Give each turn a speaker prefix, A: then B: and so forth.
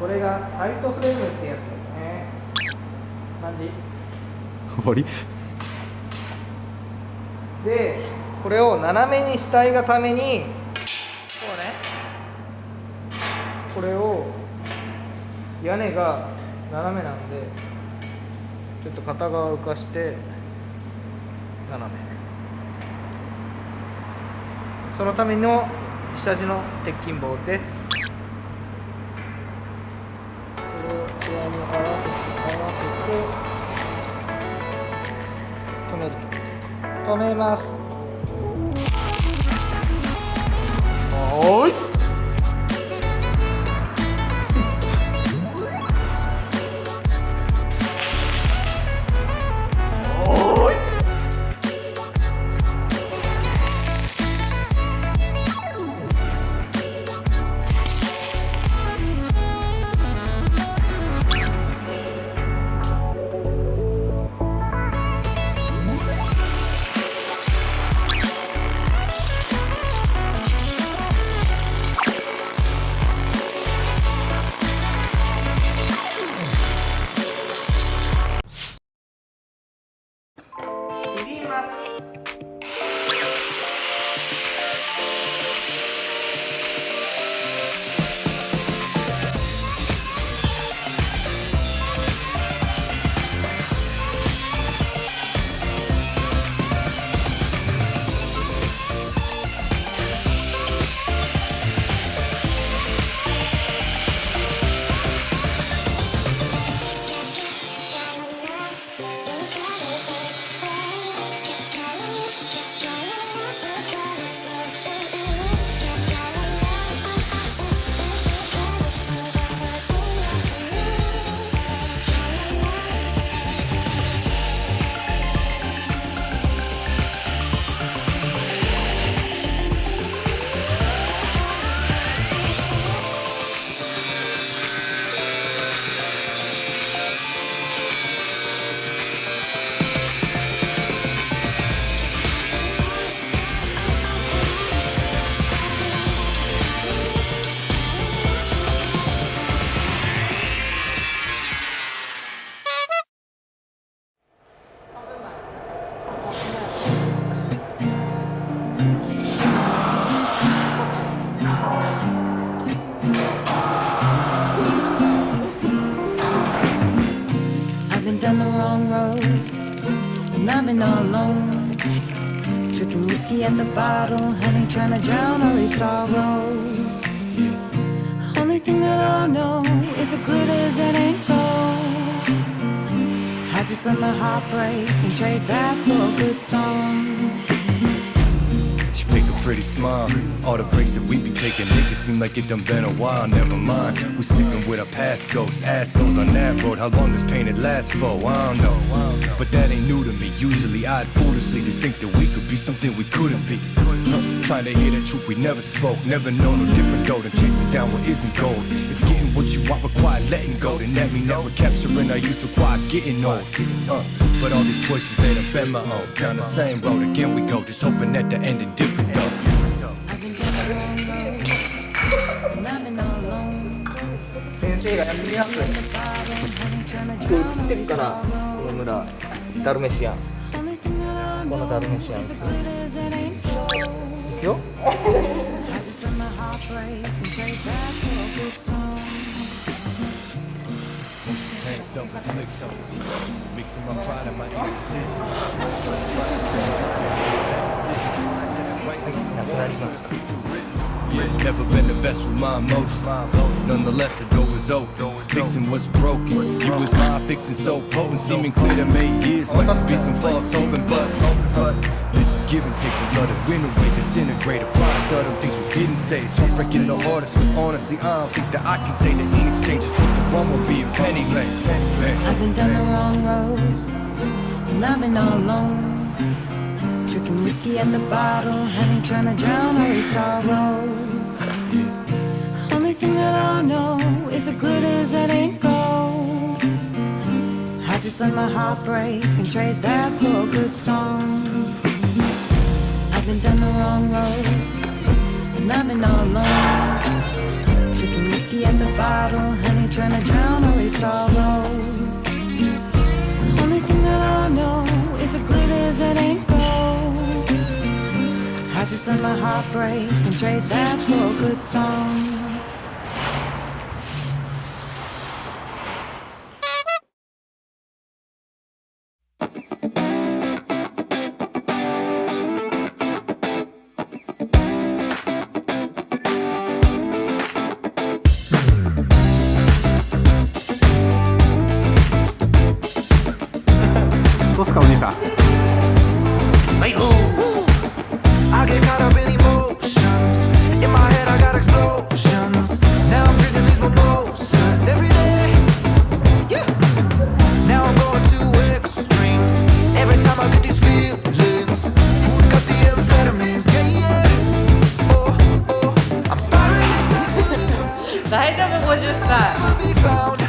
A: これがタイトフレームってやつですね。感じ
B: 終わり
A: で、これを斜めにしたいがためにこうね、これを屋根が斜めなんでちょっと片側を浮かして斜め、そのための下地の鉄筋棒です。これをツヤに合わせて止める、止めます。おーい
C: down the wrong road, and I've been all alone, drinking whiskey at the bottle, honey, trying to drown all these sorrows. Only thing that I know, if it glitters, it ain't gold. I just let my heart break and trade that for a good song.
D: Make a pretty smile. All the breaks that we be taking, make it seem like it done been a while. Never mind, we sleeping with our past ghosts. Ask those on that road, how long this pain it lasts for? I don't know, but that ain't new to me. Usually I'd foolishly just think that we could be something we couldn't be. Trying to hear the truth we never spoke. Never known no different though than chasing down what isn't gold. If getting what you want require letting go, then that mean that we're capturing our youth require getting old. But all these choices, they done been my own. Down the same road again we go, just hoping that the ending different though.
C: I've been down the wrong road, and I've been all alone.
A: 先生がやってみます。今日映ってるかな、この村ダルメシアン、このダルメシアン映る。いくよ
D: Mixing my pride and my indecision.
A: なくなります。
D: Yeah, never been the best with my emotions. Nonetheless, the door was open. Fixing what's broken. You was my fixing so potent. Seeming clear to me years. Might just be some false hoping, but this is give and take. We love to win away, disintegrate. A product of them things we didn't say. So I'm breaking the hardest. But honestly, I don't think that I can say that in exchange for the wrong will be a penny lane.
C: I've been down the wrong road, and I've been all alone, drinking whiskey at the bottle, honey, trying to drown all these sorrows. Only thing that I know, if it glitters, it ain't gold. I just let my heart break and trade that for a good song. I've been down the wrong road, and I've been all alone, drinking whiskey at the bottle, honey, trying from a heartbreak and trade that for a good song.
B: I get caught up in emotions. In my head, I got explosions. Now I'm drinking these mimosas every day. Yeah. Now I'm going to extremes. Every time I get these feelings. Who's got the amphetamines? Yeah, yeah. Oh, oh. I'm spiraling down to the ground.
E: 大丈夫50歳
B: Be found